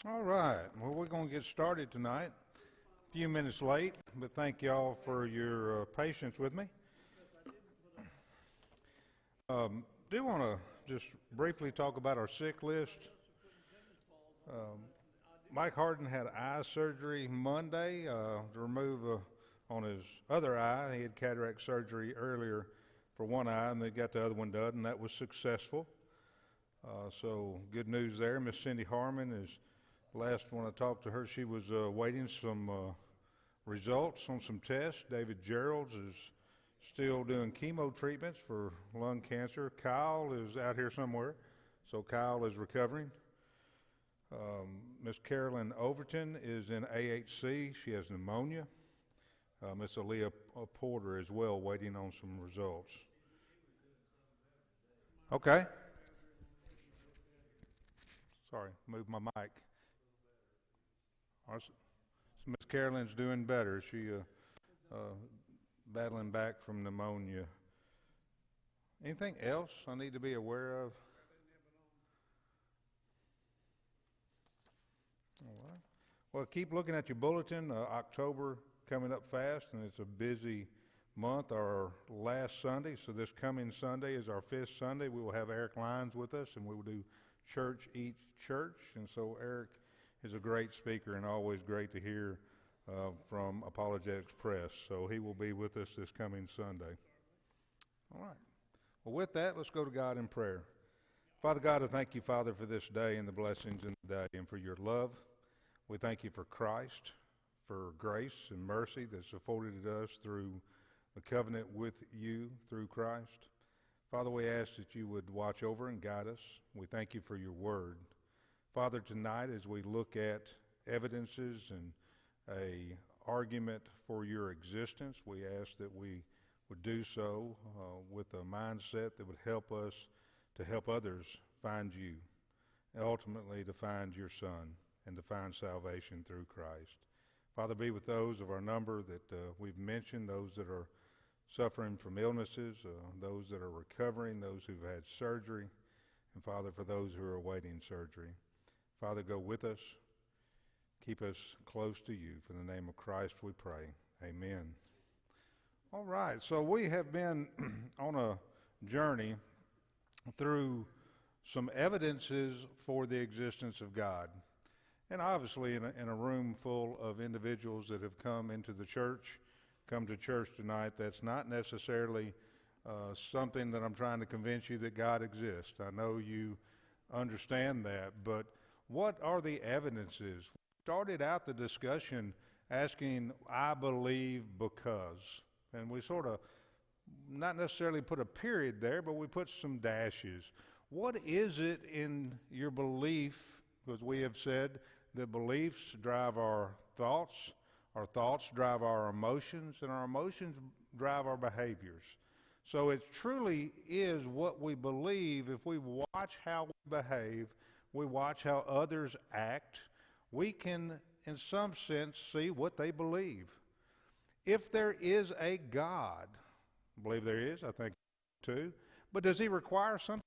All right. Well, we're going to get started tonight. A few minutes late, but thank y'all for your patience with me. Do want to just briefly talk about our sick list. Mike Harden had eye surgery Monday to remove on his other eye. He had cataract surgery earlier for one eye, and they got the other one done, and that was successful. So good news there. Miss Cindy Harmon is last when I talked to her, she was waiting some results on some tests. David Geralds is still doing chemo treatments for lung cancer. Kyle is out here somewhere, so Kyle is recovering. Miss Carolyn Overton is in AHC. She has pneumonia. Miss Aaliyah Porter as well, waiting on some results. Okay. Sorry, move my mic. So Miss Carolyn's doing better. She battling back from pneumonia. Anything else I need to be aware of? All right. Well, keep looking at your bulletin. October coming up fast, and it's a busy month. Our last Sunday, so this coming Sunday is our 5th Sunday. We will have Eric Lyons with us, and we will do Church Eats Church. And so Eric is a great speaker and always great to hear from Apologetics Press. So he will be with us this coming Sunday. All right. Well, with that, let's go to God in prayer. Father God, I thank you, Father, for this day and the blessings in the day and for your love. We thank you for Christ, for grace and mercy that's afforded us through the covenant with you through Christ. Father, we ask that you would watch over and guide us. We thank you for your word. Father, tonight as we look at evidences and a argument for your existence, we ask that we would do so with a mindset that would help us to help others find you, and ultimately to find your Son and to find salvation through Christ. Father, be with those of our number that we've mentioned, those that are suffering from illnesses, those that are recovering, those who've had surgery, and Father, for those who are awaiting surgery. Father, go with us. Keep us close to you. For the name of Christ we pray. Amen. All right, so we have been on a journey through some evidences for the existence of God. And obviously in a room full of individuals that have come to church tonight, that's not necessarily something that I'm trying to convince you that God exists. I know you understand that, but what are the evidences? We started out the discussion asking, I believe because. And we sort of not necessarily put a period there, but we put some dashes. What is it in your belief? Because we have said that beliefs drive our thoughts drive our emotions, and our emotions drive our behaviors. So it truly is what we believe. If we watch how we behave, we watch how others act, we can, in some sense, see what they believe. If there is a God, I believe there is, I think too, but does he require something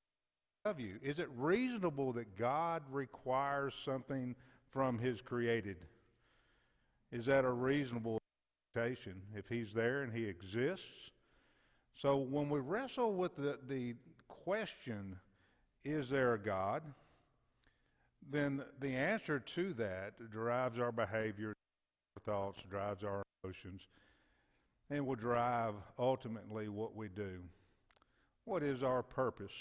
of you? Is it reasonable that God requires something from his created? Is that a reasonable expectation if he's there and he exists? So when we wrestle with the question, is there a God? Then the answer to that drives our behavior, our thoughts, drives our emotions, and will drive ultimately what we do. What is our purpose?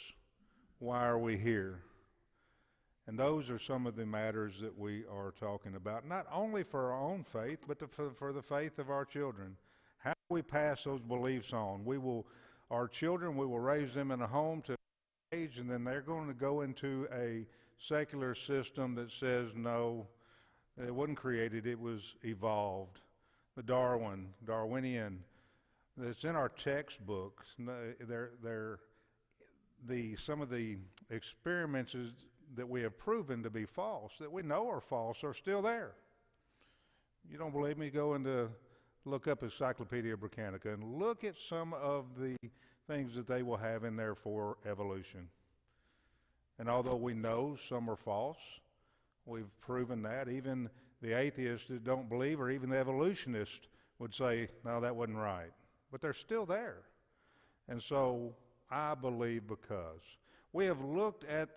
Why are we here? And those are some of the matters that we are talking about, not only for our own faith, but for the faith of our children. How do we pass those beliefs on? Our children, we will raise them in a home to age, and then they're going to go into a secular system that says, no, it wasn't created, it was evolved. The Darwinian, that's in our textbooks. Some of the experiments that we have proven to be false, that we know are false, are still there. You don't believe me? Go and look up Encyclopedia Britannica and look at some of the things that they will have in there for evolution. And although we know some are false, We've proven that. Even the atheists that don't believe, or even the evolutionists, would say, no, that wasn't right. But they're still there. And so I believe because we have looked at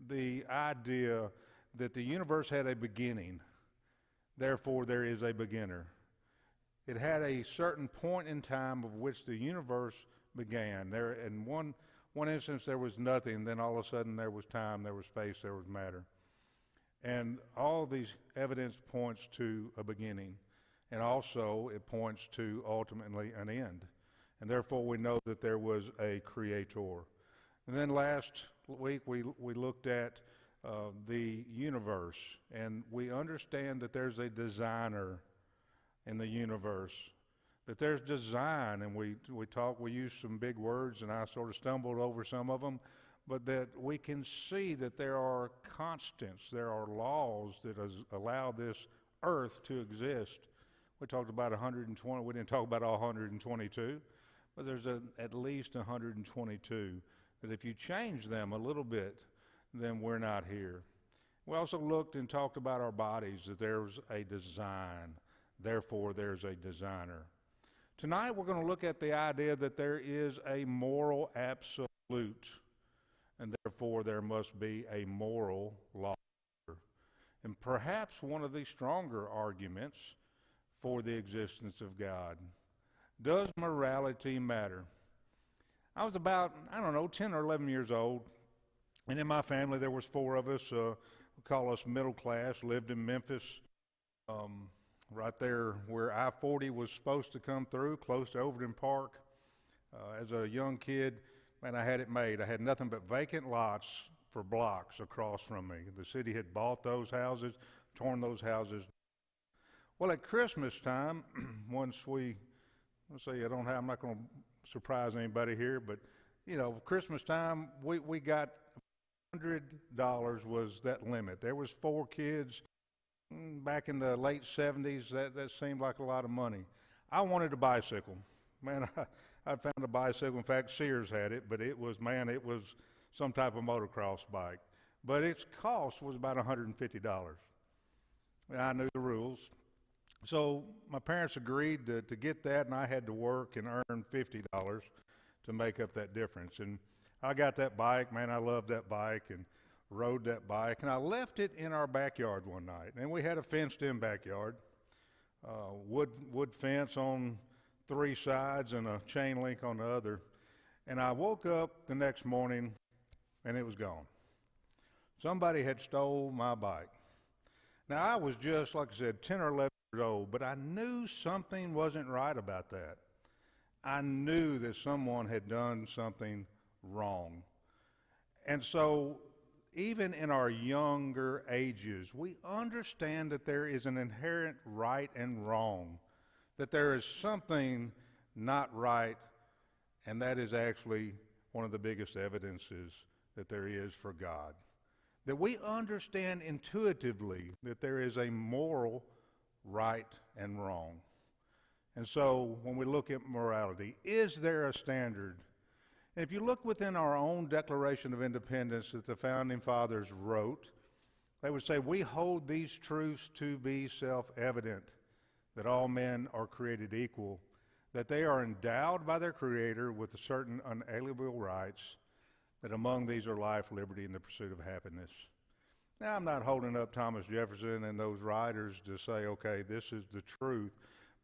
the idea that the universe had a beginning, therefore there is a beginner. It had a certain point in time of which the universe began. There, in one instance, there was nothing. Then all of a sudden, there was time, there was space, there was matter. And all these evidence points to a beginning. And also, it points to ultimately an end. And therefore, we know that there was a creator. And then last week, we looked at the universe. And we understand that there's a designer in the universe, that there's design, and we used some big words, and I sort of stumbled over some of them, but that we can see that there are constants, there are laws that allow this earth to exist. We talked about 120, we didn't talk about all 122, but there's at least 122, that if you change them a little bit, then we're not here. We also looked and talked about our bodies, that there's a design. Therefore, there's a designer. Tonight, we're going to look at the idea that there is a moral absolute, and therefore there must be a moral law. And perhaps one of the stronger arguments for the existence of God. Does morality matter? I was about, 10 or 11 years old, and in my family there was 4 of us. We call us middle class, lived in Memphis. Right there where I-40 was supposed to come through, close to Overton Park. As a young kid, man, I had it made. I had nothing but vacant lots for blocks across from me. The city had bought those houses, torn those houses. Well, at Christmas time, once I'm not going to surprise anybody here, but, Christmas time, we got $100 was that limit. There was 4 kids. Back in the late 70s, that seemed like a lot of money. I wanted a bicycle. Man, I found a bicycle. In fact, Sears had it, but it was some type of motocross bike. But its cost was about $150. And I knew the rules. So my parents agreed to get that, and I had to work and earn $50 to make up that difference. And I got that bike. Man, I loved that bike. And rode that bike, and I left it in our backyard one night. And we had a fenced-in backyard, wood fence on 3 sides and a chain link on the other. And I woke up the next morning, and it was gone. Somebody had stole my bike. Now, I was just, like I said, 10 or 11 years old, but I knew something wasn't right about that. I knew that someone had done something wrong. And so, even in our younger ages, we understand that there is an inherent right and wrong, that there is something not right, and that is actually one of the biggest evidences that there is for God. That we understand intuitively that there is a moral right and wrong. And so when we look at morality, is there a standard? And if you look within our own Declaration of Independence that the Founding Fathers wrote, they would say, we hold these truths to be self-evident, that all men are created equal, that they are endowed by their Creator with certain unalienable rights, that among these are life, liberty, and the pursuit of happiness. Now, I'm not holding up Thomas Jefferson and those writers to say, okay, this is the truth,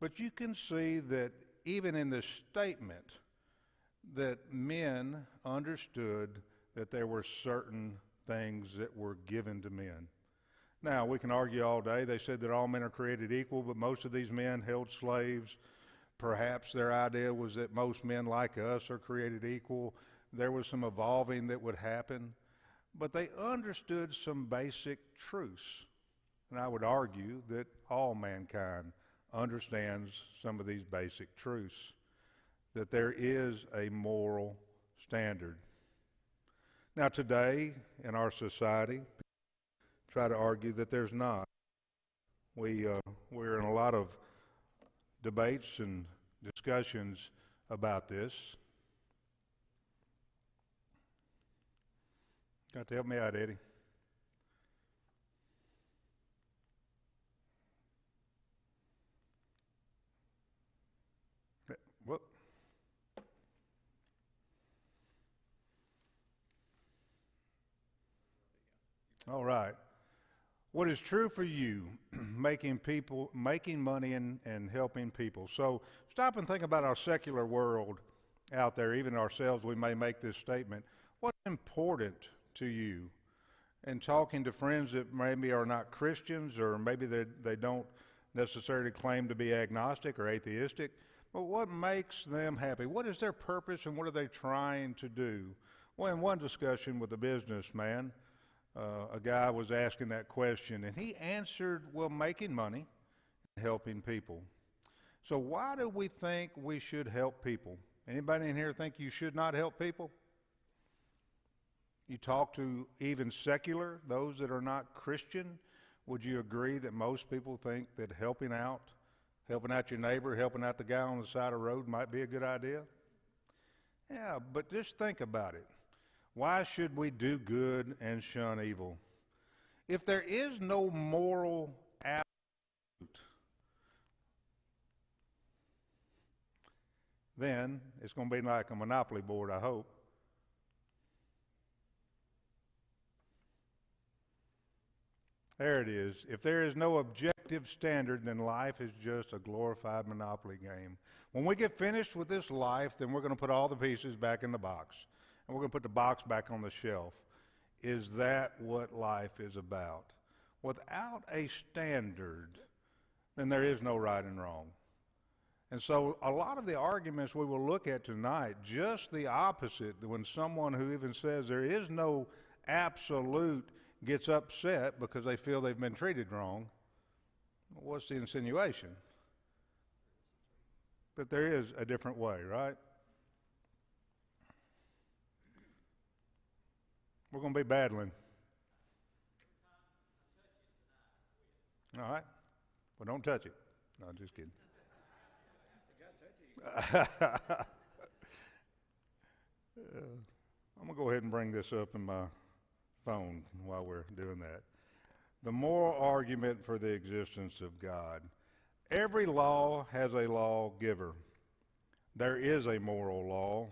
but you can see that even in this statement, that men understood that there were certain things that were given to men. Now, we can argue all day. They said that all men are created equal, but most of these men held slaves. Perhaps their idea was that most men like us are created equal. There was some evolving that would happen, but they understood some basic truths. And I would argue that all mankind understands some of these basic truths, that there is a moral standard. Now today, in our society, try to argue that there's not. We're in a lot of debates and discussions about this. Got to help me out, Eddie. All right. What is true for you, making money and helping people. So stop and think about our secular world out there, even ourselves, we may make this statement. What's important to you? And talking to friends that maybe are not Christians, or maybe they don't necessarily claim to be agnostic or atheistic, but what makes them happy? What is their purpose and what are they trying to do? Well, in one discussion with a businessman, a guy was asking that question, and he answered, well, making money and helping people. So why do we think we should help people? Anybody in here think you should not help people? You talk to even secular, those that are not Christian, would you agree that most people think that helping out your neighbor, helping out the guy on the side of the road might be a good idea? Yeah, but just think about it. Why should we do good and shun evil? If there is no moral absolute, then it's going to be like a monopoly board, I hope. There it is. If there is no objective standard, then life is just a glorified monopoly game. When we get finished with this life, then we're going to put all the pieces back in the box. And we're going to put the box back on the shelf. Is that what life is about? Without a standard, then there is no right and wrong. And so a lot of the arguments we will look at tonight, just the opposite, when someone who even says there is no absolute gets upset because they feel they've been treated wrong, what's the insinuation? That there is a different way, right? We're going to be battling. All right? Well, don't touch it. No, just kidding. I'm going to go ahead and bring this up in my phone while we're doing that. The moral argument for the existence of God. Every law has a lawgiver. There is a moral law.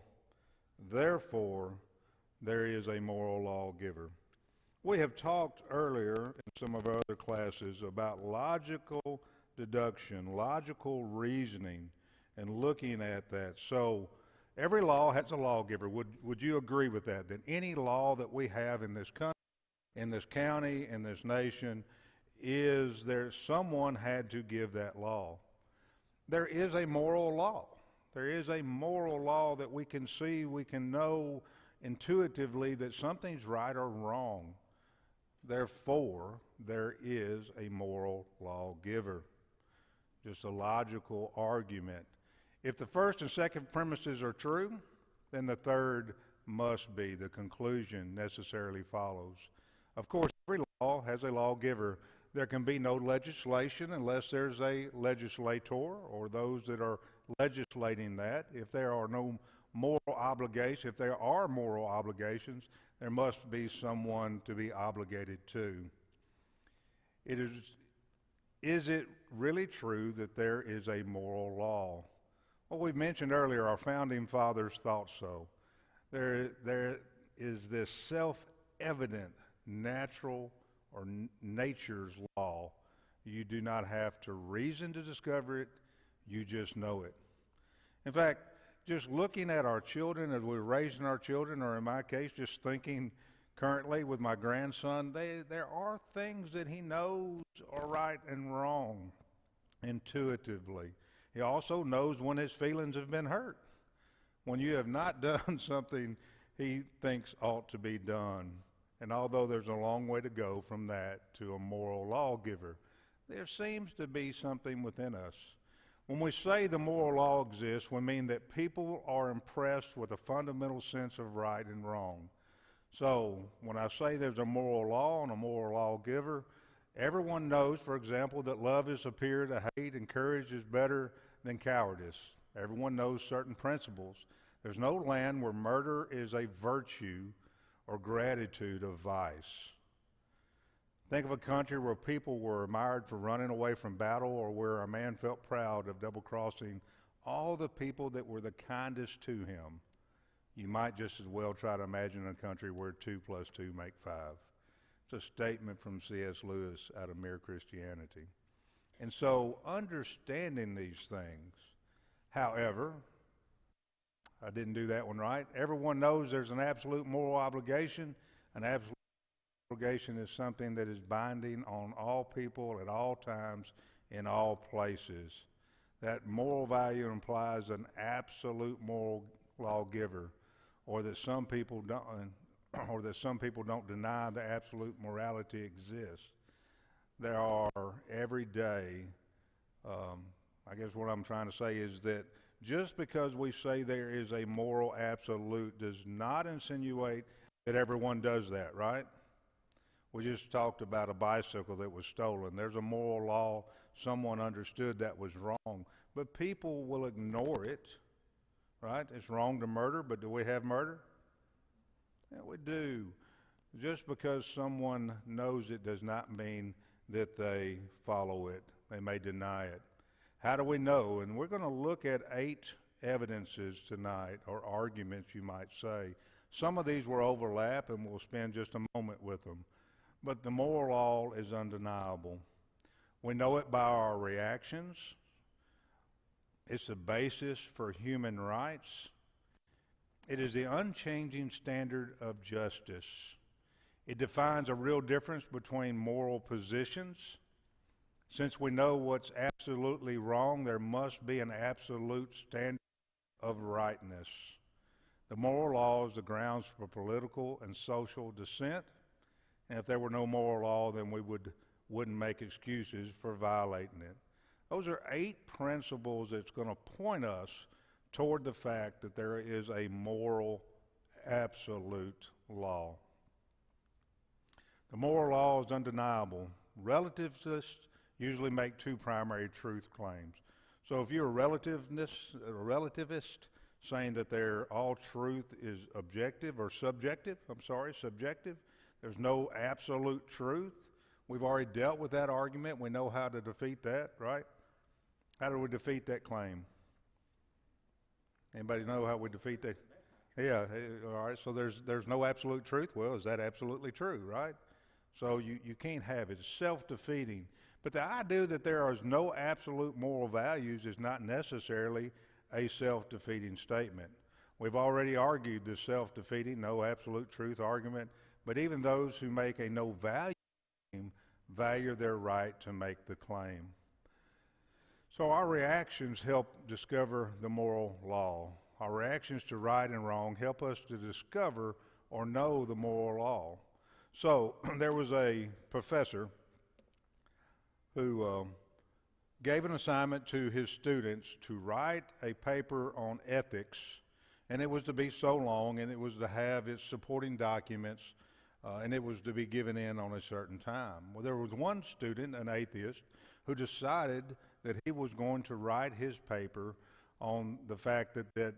Therefore, there is a moral lawgiver. We have talked earlier in some of our other classes about logical deduction, logical reasoning, and looking at that. So every law has a lawgiver. Would you agree with that? That any law that we have in this country, in this county, in this nation, is there someone had to give that law. There is a moral law. There is a moral law that we can see, we can know intuitively that something's right or wrong. Therefore, there is a moral lawgiver. Just a logical argument. If the first and second premises are true, then the third must be. The conclusion necessarily follows. Of course, every law has a lawgiver. There can be no legislation unless there's a legislator or those that are legislating that. If there are no moral obligations, if there are moral obligations, there must be someone to be obligated to. Is it really true that there is a moral law? Well, we mentioned earlier, our founding fathers thought so. There is this self-evident natural or nature's law. You do not have to reason to discover it, you just know it. In fact, just looking at our children as we're raising our children, or in my case, just thinking currently with my grandson, there are things that he knows are right and wrong intuitively. He also knows when his feelings have been hurt. When you have not done something he thinks ought to be done. And although there's a long way to go from that to a moral lawgiver, there seems to be something within us. When we say the moral law exists, we mean that people are impressed with a fundamental sense of right and wrong. So when I say there's a moral law and a moral lawgiver, everyone knows, for example, that love is superior to hate and courage is better than cowardice. Everyone knows certain principles. There's no land where murder is a virtue or gratitude a vice. Think of a country where people were admired for running away from battle, or where a man felt proud of double-crossing all the people that were the kindest to him. You might just as well try to imagine a country where 2 + 2 make 5. It's a statement from C.S. Lewis out of Mere Christianity. And so understanding these things, however, I didn't do that one right. Everyone knows there's an absolute moral obligation. An absolute obligation is something that is binding on all people at all times in all places. That moral value implies an absolute moral lawgiver, or that some people don't deny the absolute morality exists. There are every day, I guess what I'm trying to say is that just because we say there is a moral absolute does not insinuate that everyone does that, right? We just talked about a bicycle that was stolen. There's a moral law. Someone understood that was wrong, but people will ignore it, right? It's wrong to murder, but do we have murder? Yeah, we do. Just because someone knows it does not mean that they follow it. They may deny it. How do we know? And we're going to look at 8 evidences tonight, or arguments you might say. Some of these will overlap, and we'll spend just a moment with them. But the moral law is undeniable. We know it by our reactions. It's the basis for human rights. It is the unchanging standard of justice. It defines a real difference between moral positions. Since we know what's absolutely wrong, there must be an absolute standard of rightness. The moral law is the grounds for political and social dissent. And if there were no moral law, then we wouldn't make excuses for violating it. Those are 8 principles that's going to point us toward the fact that there is a moral absolute law. The moral law is undeniable. Relativists usually make 2 primary truth claims. So if you're a relativist saying that all truth is subjective, there's no absolute truth. We've already dealt with that argument. We know how to defeat that, right? How do we defeat that claim? Anybody know how we defeat that? Yeah, all right, so there's no absolute truth. Well, is that absolutely true, right? So you can't have it. It's self-defeating. But the idea that there is no absolute moral values is not necessarily a self-defeating statement. We've already argued the self-defeating, no absolute truth argument, but even those who make a no value claim value their right to make the claim. So our reactions help discover the moral law. Our reactions to right and wrong help us to discover or know the moral law. So there was a professor who gave an assignment to his students to write a paper on ethics, and it was to be so long, and it was to have its supporting documents, and it was to be given in on a certain time. Well, there was one student, an atheist, who decided that he was going to write his paper on the fact that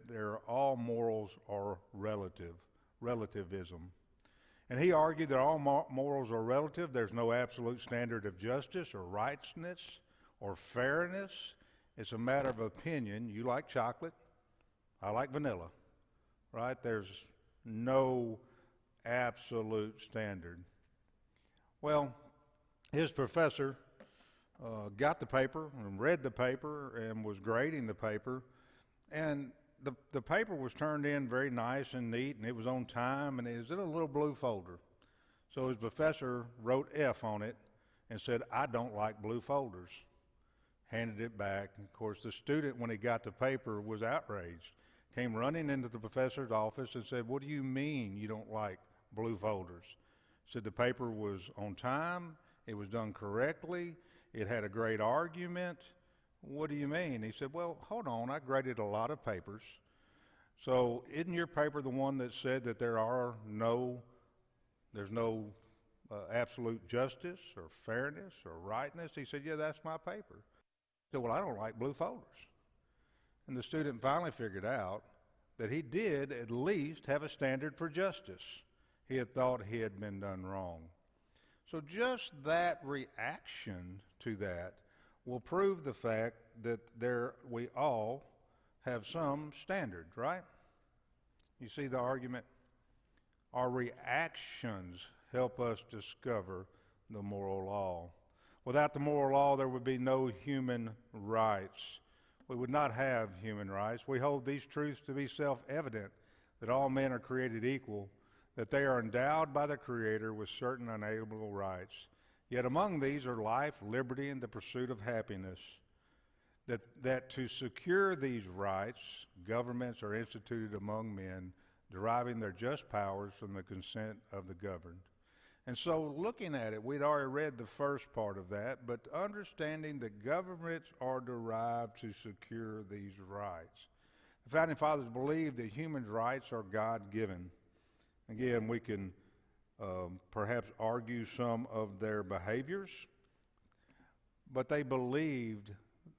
all morals are relativism. And he argued that all morals are relative. There's no absolute standard of justice or rightness or fairness. It's a matter of opinion. You like chocolate, I like vanilla, right? There's no absolute standard. Well, his professor got the paper and read the paper and was grading the paper, and the paper was turned in very nice and neat, and it was on time, and it was in a little blue folder. So his professor wrote F on it and said, "I don't like blue folders." Handed it back. And of course, the student, when he got the paper, was outraged. Came running into the professor's office and said, "What do you mean you don't like blue folders?" Said the paper was on time, it was done correctly, it had a great argument. "What do you mean?" He said, "Well, hold on, I graded a lot of papers. So isn't your paper the one that said that there's no absolute justice or fairness or rightness?" He said, "Yeah, that's my paper." He said, "Well, I don't like blue folders." And the student finally figured out that he did at least have a standard for justice. He had thought he had been done wrong. So just that reaction to that will prove the fact that we all have some standard, right? You see the argument? Our reactions help us discover the moral law. Without the moral law, there would be no human rights. We would not have human rights. We hold these truths to be self-evident, that all men are created equal, that they are endowed by the Creator with certain unalienable rights. Yet among these are life, liberty, and the pursuit of happiness. That to secure these rights, governments are instituted among men, deriving their just powers from the consent of the governed. And so looking at it, we'd already read the first part of that, but understanding that governments are derived to secure these rights. The Founding Fathers believed that human rights are God-given. Again, we can perhaps argue some of their behaviors, but they believed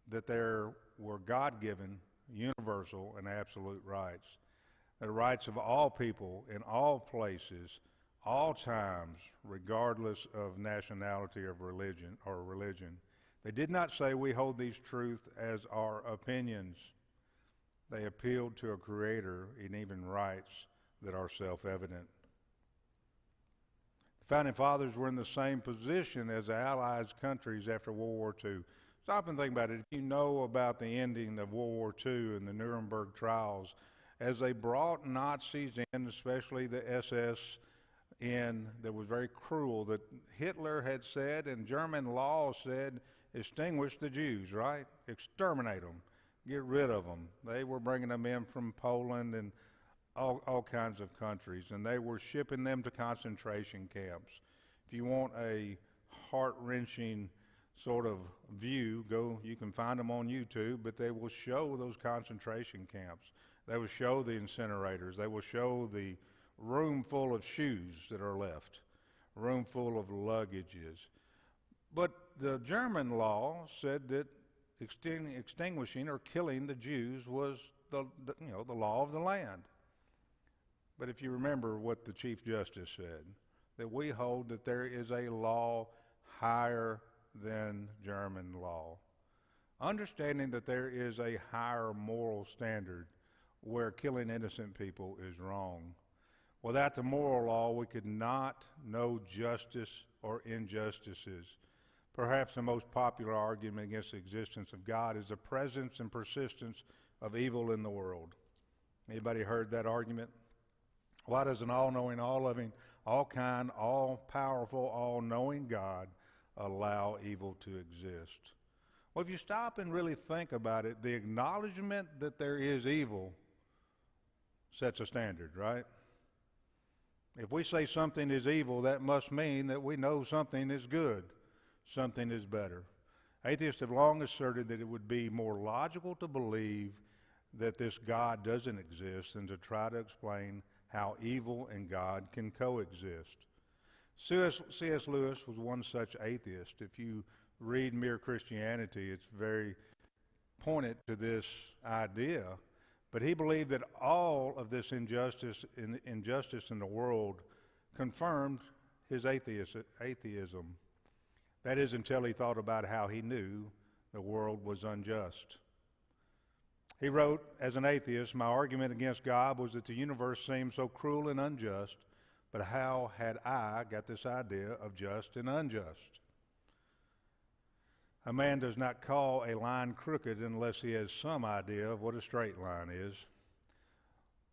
that there were God-given, universal, and absolute rights. The rights of all people in all places, all times, regardless of nationality or religion. They did not say we hold these truths as our opinions. They appealed to a Creator and even rights that are self-evident. The Founding Fathers were in the same position as the Allied countries after World War II. Stop and think about it. If you know about the ending of World War II and the Nuremberg trials, as they brought Nazis in, especially the SS in, that was very cruel, that Hitler had said and German law said, extinguish the Jews, right? Exterminate them, get rid of them. They were bringing them in from Poland and all kinds of countries, and they were shipping them to concentration camps. If you want a heart-wrenching sort of view, you can find them on YouTube, but they will show those concentration camps. They will show the incinerators. They will show the room full of shoes that are left, room full of luggages. But the German law said that extinguishing or killing the Jews was the law of the land. But if you remember what the Chief Justice said, that we hold that there is a law higher than German law. Understanding that there is a higher moral standard where killing innocent people is wrong. Without the moral law, we could not know justice or injustices. Perhaps the most popular argument against the existence of God is the presence and persistence of evil in the world. Anybody heard that argument? Why does an all-knowing, all-loving, all-kind, all-powerful, all-knowing God allow evil to exist? Well, if you stop and really think about it, the acknowledgement that there is evil sets a standard, right? If we say something is evil, that must mean that we know something is good, something is better. Atheists have long asserted that it would be more logical to believe that this God doesn't exist than to try to explain how evil and God can coexist. C.S. Lewis was one such atheist. If you read Mere Christianity, it's very pointed to this idea. But he believed that all of this injustice in the world confirmed his atheism. That is, until he thought about how he knew the world was unjust. He wrote, as an atheist, my argument against God was that the universe seemed so cruel and unjust, but how had I got this idea of just and unjust? A man does not call a line crooked unless he has some idea of what a straight line is.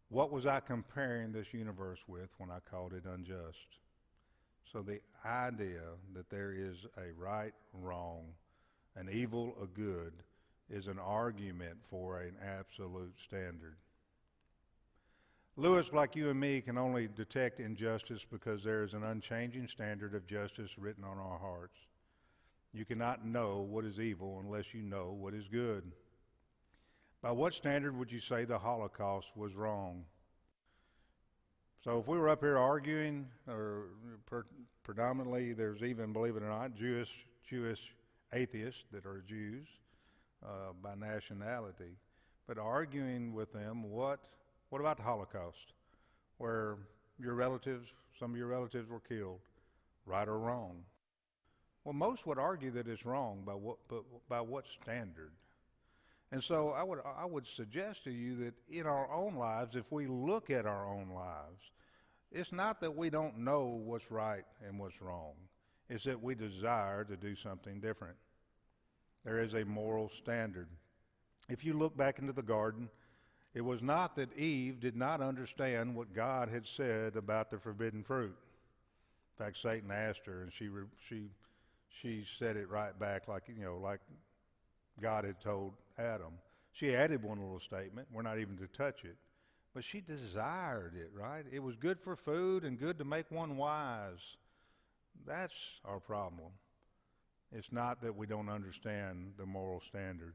What was I comparing this universe with when I called it unjust? So the idea that there is a right, wrong, an evil, a good, is an argument for an absolute standard. Lewis, like you and me, can only detect injustice because there is an unchanging standard of justice written on our hearts. You cannot know what is evil unless you know what is good. By what standard would you say the Holocaust was wrong? So if we were up here arguing, or predominantly there's even, believe it or not, Jewish atheists that are Jews by nationality, but arguing with them, what about the Holocaust, where some of your relatives were killed, right or wrong? Well, most would argue that it's wrong, but by what standard? And so I would suggest to you that in our own lives, if we look at our own lives, It's not that we don't know what's right and what's wrong. It's that we desire to do something different. There is a moral standard. If you look back into the garden, it was not that Eve did not understand what God had said about the forbidden fruit. In fact, Satan asked her, and she said it right back like God had told Adam. She added one little statement, we're not even to touch it. But she desired it, right? It was good for food and good to make one wise. That's our problem. It's not that we don't understand the moral standard.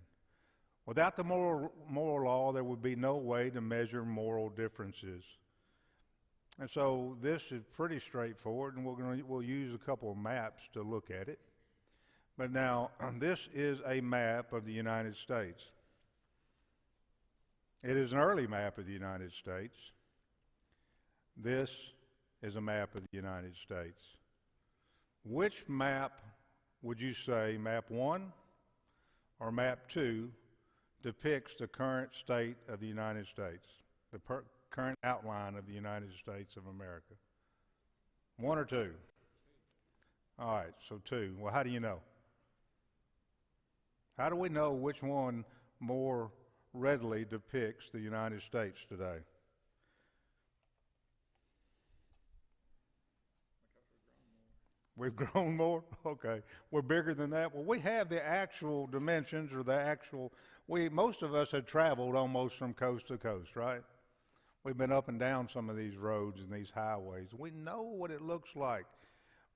Without the moral law, there would be no way to measure moral differences. And so this is pretty straightforward, and we'll use a couple of maps to look at it. But now, this is a map of the United States. It is an early map of the United States. This is a map of the United States. Which map would you say, map 1 or map 2, depicts the current state of the United States, the current outline of the United States of America? 1 or 2? All right, so 2. Well, how do you know? How do we know which one more readily depicts the United States today? We've grown more? Okay. We're bigger than that? Well, we have the actual dimensions or the actual, most of us have traveled almost from coast to coast, right? We've been up and down some of these roads and these highways. We know what it looks like.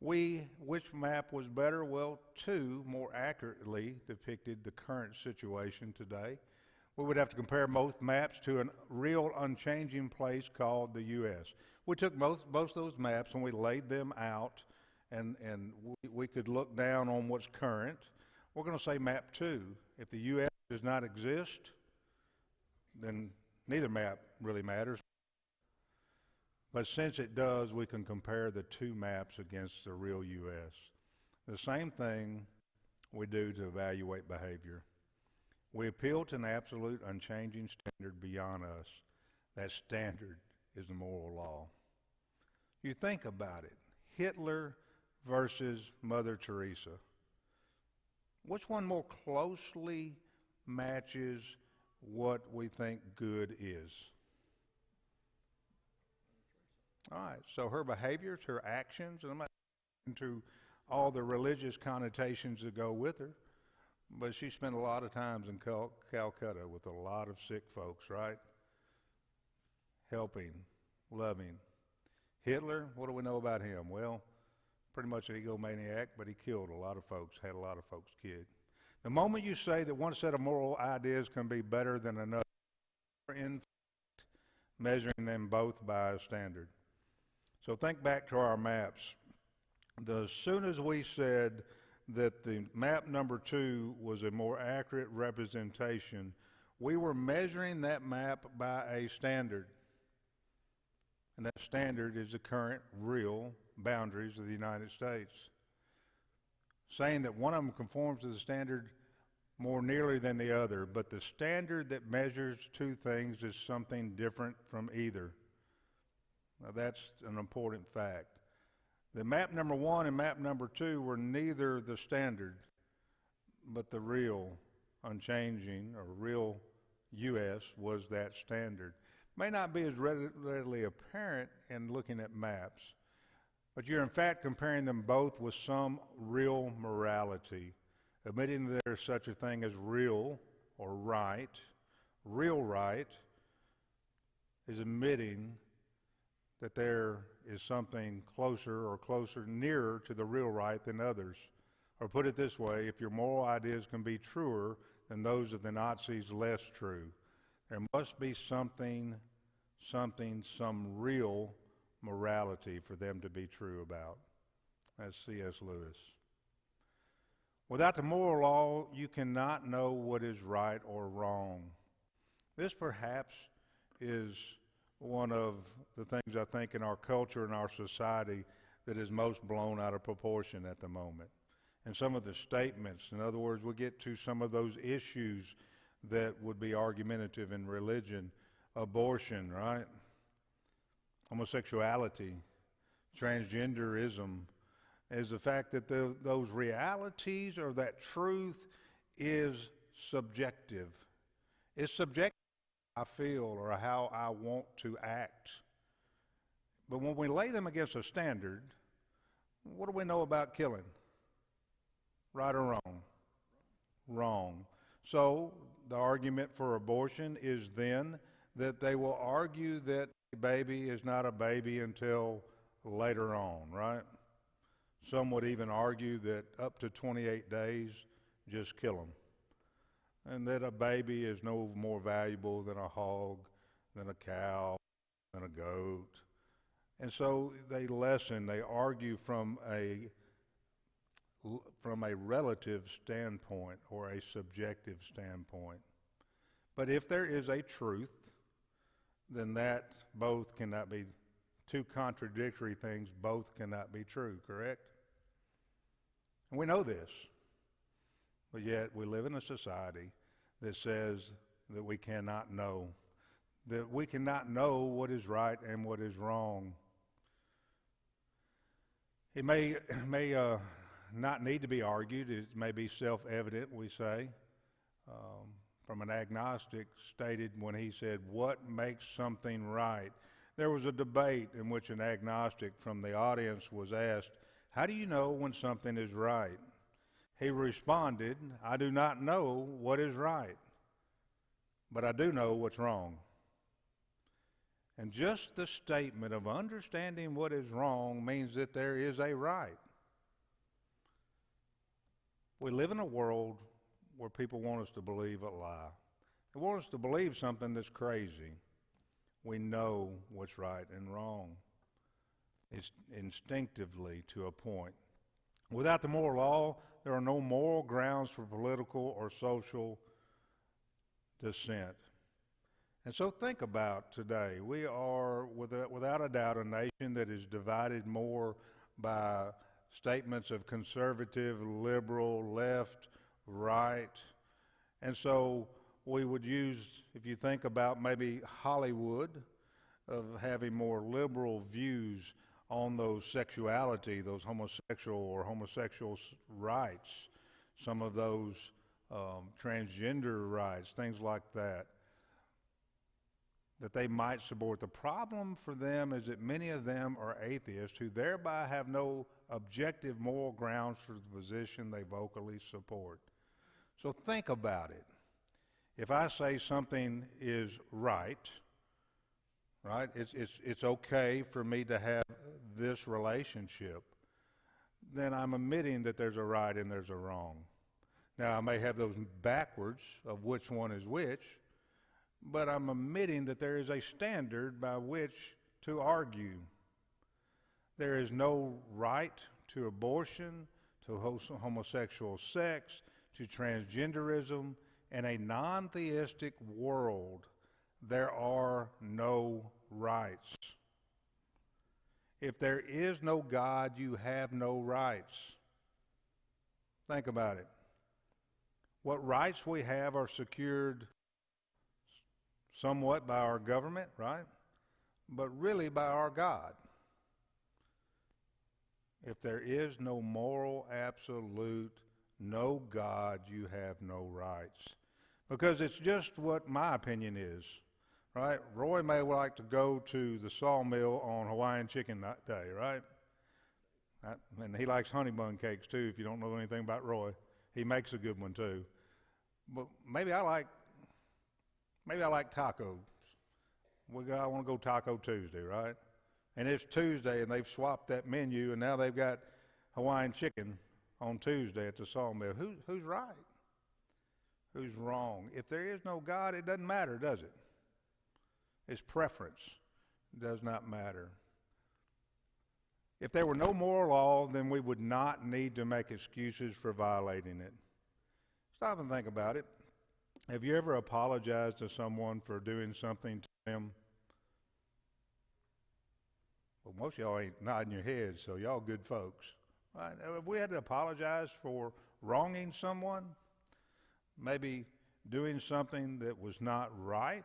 Which map was better? Well, 2 more accurately depicted the current situation today. We would have to compare both maps to a real unchanging place called the U.S. We took both those maps and we laid them out, and we could look down on what's current. We're going to say map 2. If the U.S. does not exist, then neither map really matters. But since it does, we can compare the 2 maps against the real U.S. The same thing we do to evaluate behavior. We appeal to an absolute unchanging standard beyond us. That standard is the moral law. You think about it. Hitler versus Mother Teresa. Which one more closely matches what we think good is? All right, so her behaviors, her actions, and I'm not into all the religious connotations that go with her, but she spent a lot of times in Calcutta with a lot of sick folks, right? Helping, loving. Hitler, what do we know about him? Well, pretty much an egomaniac, but he killed a lot of folks, had a lot of folks killed. The moment you say that one set of moral ideas can be better than another, you're in fact measuring them both by a standard. So think back to our maps. As soon as we said that the map number 2 was a more accurate representation, we were measuring that map by a standard. And that standard is the current real boundaries of the United States. Saying that one of them conforms to the standard more nearly than the other, but the standard that measures 2 things is something different from either. Now that's an important fact. The map number 1 and map number 2 were neither the standard, but the real unchanging or real U.S. was that standard. May not be as readily apparent in looking at maps, but you're in fact comparing them both with some real morality, admitting that there's such a thing as real or right. Real right is admitting that there is something closer, nearer to the real right than others. Or put it this way, if your moral ideas can be truer than those of the Nazis, less true. There must be some real morality for them to be true about. That's C.S. Lewis. Without the moral law, you cannot know what is right or wrong. This perhaps is one of the things I think in our culture and our society that is most blown out of proportion at the moment. And some of the statements, in other words, we get to some of those issues that would be argumentative in religion. Abortion, right? homosexuality, transgenderism, is the fact that those realities or that truth is subjective. It's subjective how I feel or how I want to act. But when we lay them against a standard, what do we know about killing? Right or wrong? Wrong. So the argument for abortion is then that they will argue that a baby is not a baby until later on, right? Some would even argue that up to 28 days, just kill them. And that a baby is no more valuable than a hog, than a cow, than a goat. And so they argue from a relative standpoint or a subjective standpoint. But if there is a truth, then that both cannot be, two contradictory things both cannot be true, correct? And we know this, but yet we live in a society that says that we cannot know, that we cannot know what is right and what is wrong. It may not need to be argued. It may be self-evident, we say, from an agnostic stated when he said, what makes something right? There was a debate in which an agnostic from the audience was asked, how do you know when something is right? He responded, I do not know what is right, but I do know what's wrong. And just the statement of understanding what is wrong means that there is a right. We live in a world where people want us to believe a lie. They want us to believe something that's crazy. We know what's right and wrong. It's instinctively to a point. Without the moral law, there are no moral grounds for political or social dissent. And so think about today. We are, without a doubt, a nation that is divided more by statements of conservative, liberal, left, right. And so we would use, if you think about maybe Hollywood, of having more liberal views on those sexuality, those homosexual or homosexual rights, some of those transgender rights, things like that they might support. The problem for them is that many of them are atheists who thereby have no objective moral grounds for the position they vocally support. So think about it. If I say something is right, it's okay for me to have this relationship, then I'm admitting that there's a right and there's a wrong. Now, I may have those backwards of which one is which, but I'm admitting that there is a standard by which to argue. There is no right to abortion, to homosexual sex, to transgenderism. In a non-theistic world, there are no rights. If there is no God, you have no rights. Think about it. What rights we have are secured somewhat by our government, right? But really by our God. If there is no moral absolute, no God, you have no rights. Because it's just what my opinion is, right? Roy may like to go to the sawmill on Hawaiian Chicken Day, right? And he likes honey bun cakes too, if you don't know anything about Roy. He makes a good one too. But maybe I like tacos. I want to go Taco Tuesday, right? And it's Tuesday, and they've swapped that menu, and now they've got Hawaiian chicken on Tuesday at the sawmill. Who's right? Who's wrong? If there is no God, it doesn't matter, does it? It's preference. It does not matter. If there were no moral law, then we would not need to make excuses for violating it. Stop and think about it. Have you ever apologized to someone for doing something to them? Well, most of y'all ain't nodding your heads, so y'all good folks. Right? Have we had to apologize for wronging someone? Maybe doing something that was not right?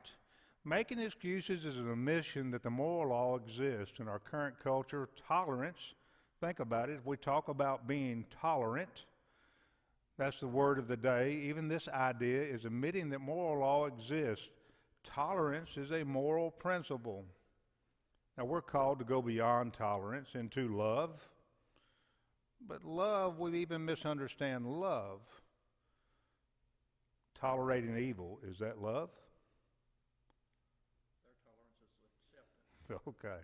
Making excuses is an admission that the moral law exists in our current culture. Tolerance, think about it. If we talk about being tolerant, that's the word of the day. Even this idea is admitting that moral law exists. Tolerance is a moral principle. Now, we're called to go beyond tolerance into love. But love, we even misunderstand love. Tolerating evil, is that love? Their tolerance is acceptance. Okay.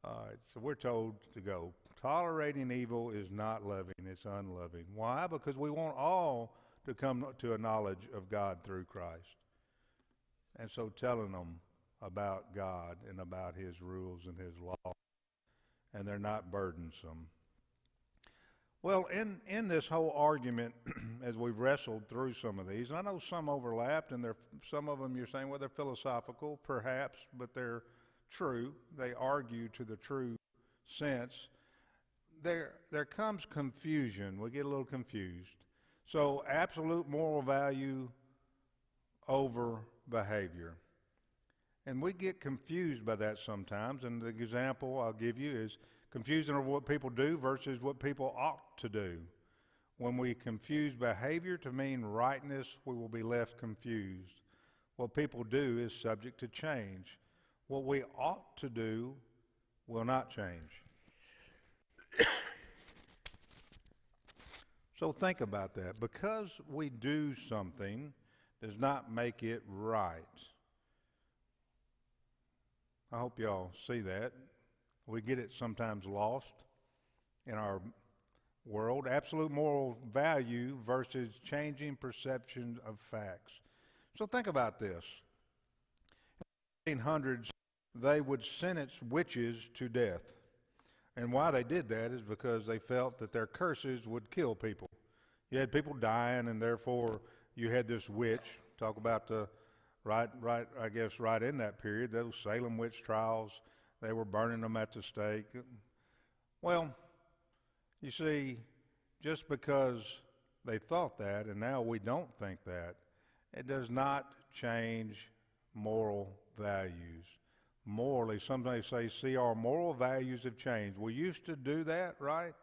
All right, so we're told to go. Tolerating evil is not loving, it's unloving. Why? Because we want all to come to a knowledge of God through Christ. And so telling them about God and about His rules and His law, and they're not burdensome. Well, in this whole argument, as we've wrestled through some of these, and I know some overlapped, and some of them you're saying, well, they're philosophical, perhaps, but they're true. They argue to the true sense. There comes confusion. We get a little confused. So absolute moral value over behavior. And we get confused by that sometimes, and the example I'll give you is confusing over what people do versus what people ought to do. When we confuse behavior to mean rightness, we will be left confused. What people do is subject to change. What we ought to do will not change. So think about that. Because we do something does not make it right. I hope y'all see that. We get it sometimes lost in our world. Absolute moral value versus changing perception of facts. So think about this. In the 1800s, they would sentence witches to death. And why they did that is because they felt that their curses would kill people. You had people dying, and therefore you had this witch. Talk about the right in that period, those Salem witch trials. They were burning them at the stake. Well, you see, just because they thought that, and now we don't think that, it does not change moral values. Morally, sometimes they say, see, our moral values have changed. We used to do that, right?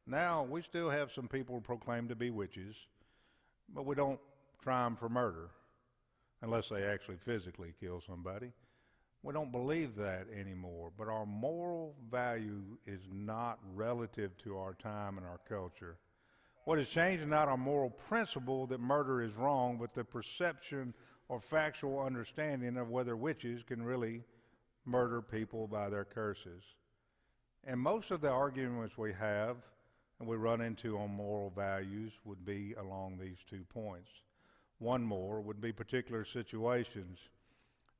Now, we still have some people who proclaim to be witches, but we don't try them for murder, unless they actually physically kill somebody. We don't believe that anymore, but our moral value is not relative to our time and our culture. What has changed is not our moral principle that murder is wrong, but the perception or factual understanding of whether witches can really murder people by their curses. And most of the arguments we have and we run into on moral values would be along these 2 points. One more would be particular situations.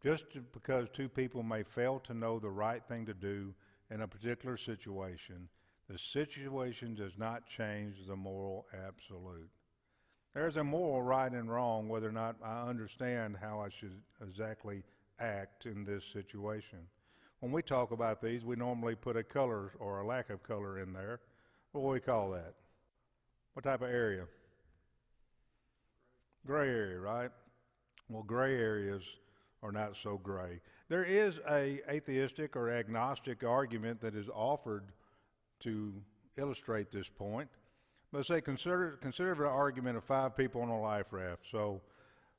Just because 2 people may fail to know the right thing to do in a particular situation, the situation does not change the moral absolute. There's a moral right and wrong whether or not I understand how I should exactly act in this situation. When we talk about these, we normally put a color or a lack of color in there. What do we call that? What type of area? Gray area, right? Well, gray areas are not so gray. There is a atheistic or agnostic argument that is offered to illustrate this point. Let's say consider the argument of 5 people on a life raft. So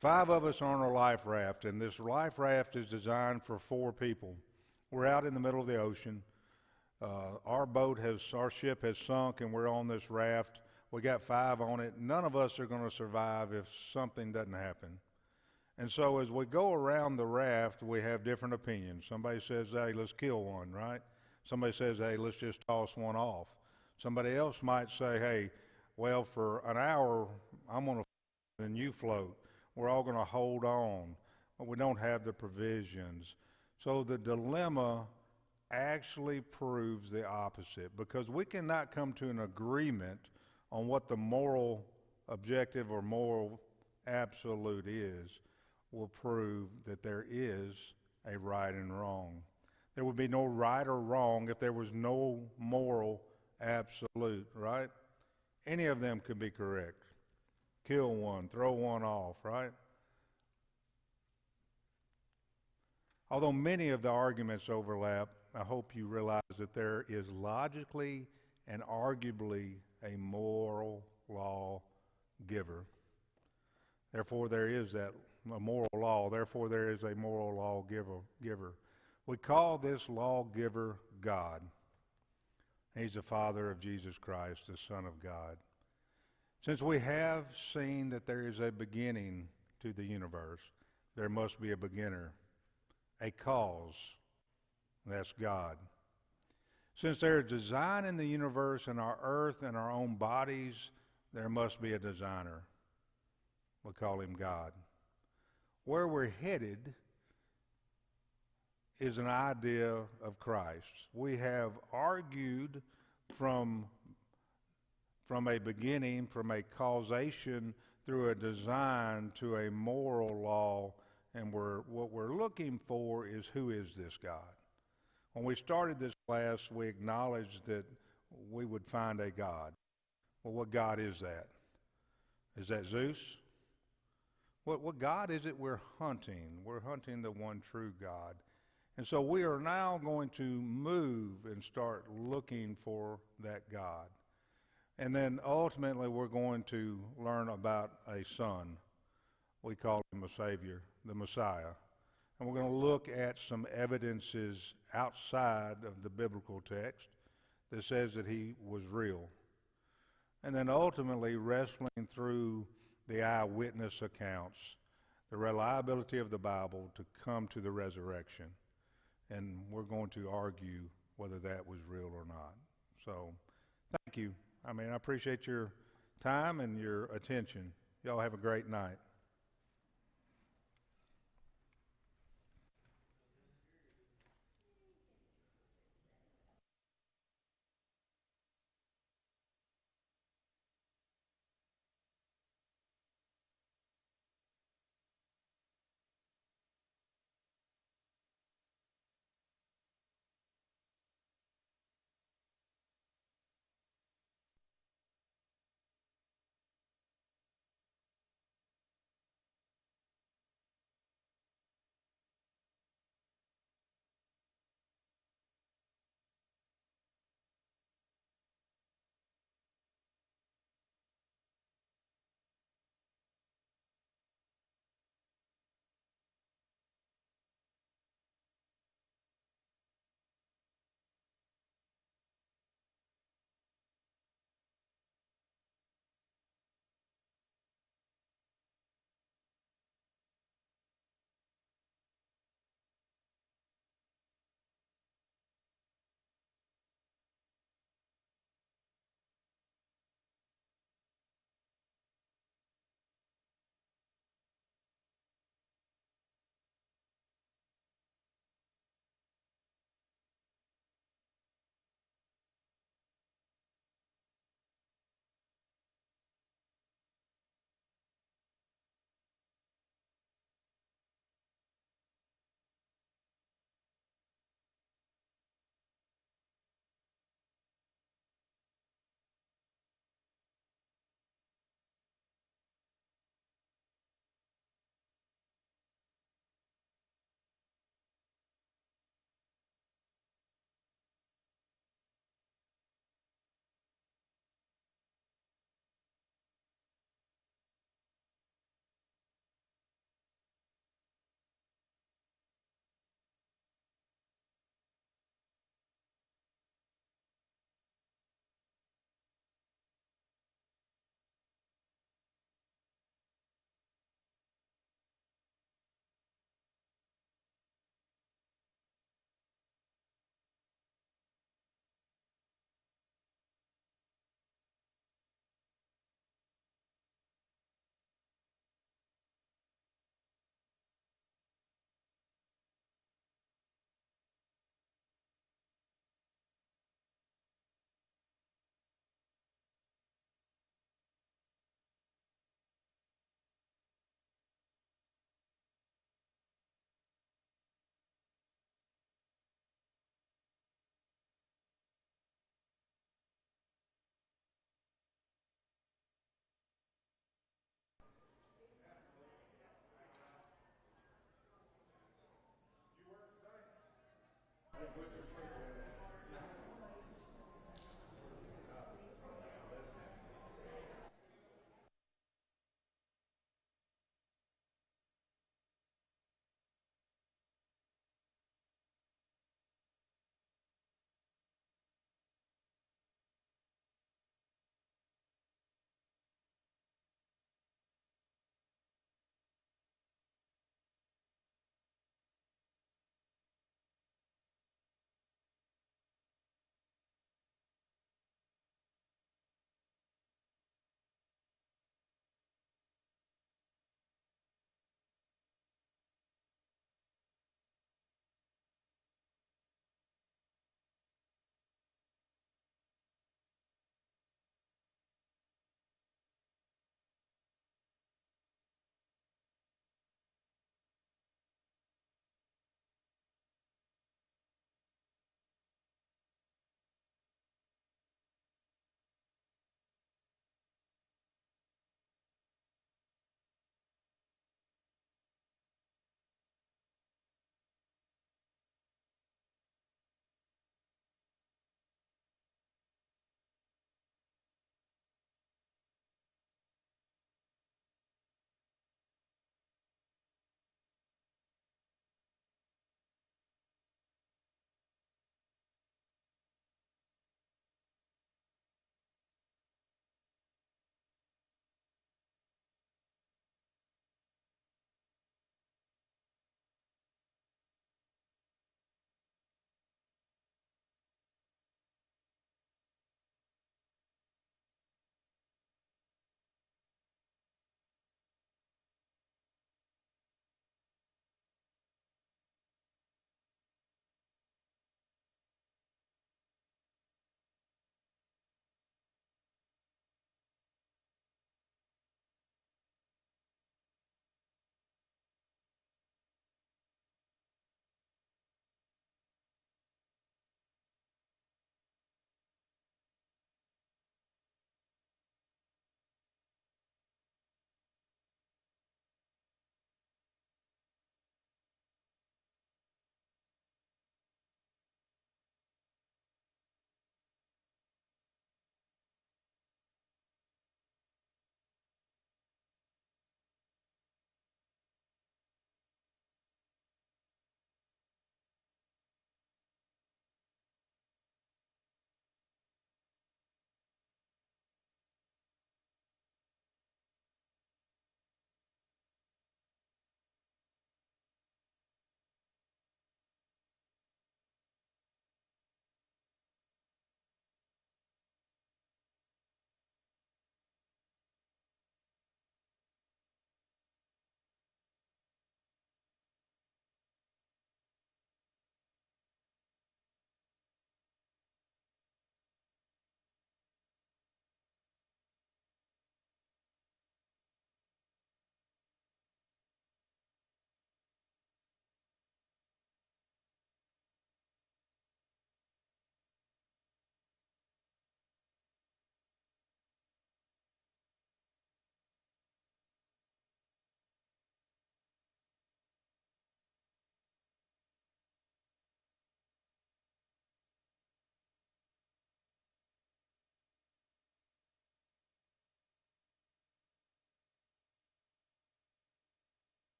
5 of us are on a life raft, and this life raft is designed for 4 people. We're out in the middle of the ocean. Our ship has sunk, and we're on this raft. We got 5 on it. None of us are going to survive if something doesn't happen. And so as we go around the raft, we have different opinions. Somebody says, hey, let's kill one, right? Somebody says, hey, let's just toss one off. Somebody else might say, hey, well, for an hour, I'm going to float and you float. We're all going to hold on, but we don't have the provisions. So the dilemma actually proves the opposite, because we cannot come to an agreement on what the moral objective or moral absolute is will prove that there is a right and wrong. There would be no right or wrong if there was no moral absolute, right? Any of them could be correct. Kill one, throw one off, right? Although many of the arguments overlap, I hope you realize that there is logically and arguably a moral law giver. Therefore, there is a moral law. Therefore, there is a moral law giver. We call this lawgiver God. He's the Father of Jesus Christ, the Son of God. Since we have seen that there is a beginning to the universe, there must be a beginner, a cause. That's God. Since there is design in the universe and our earth and our own bodies, there must be a designer. We call him God. Where we're headed is an idea of Christ. We have argued from a beginning, from a causation through a design to a moral law, and what we're looking for is, who is this God? When we started this class, we acknowledged that we would find a God. Well, what God is that? Is that Zeus? What God is it we're hunting? We're hunting the one true God. And so we are now going to move and start looking for that God. And then ultimately we're going to learn about a son. We call him a Savior, the Messiah. And we're going to look at some evidences outside of the biblical text that says that he was real. And then ultimately wrestling through the eyewitness accounts, the reliability of the Bible to come to the resurrection. And we're going to argue whether that was real or not. So thank you. I appreciate your time and your attention. Y'all have a great night. Yeah,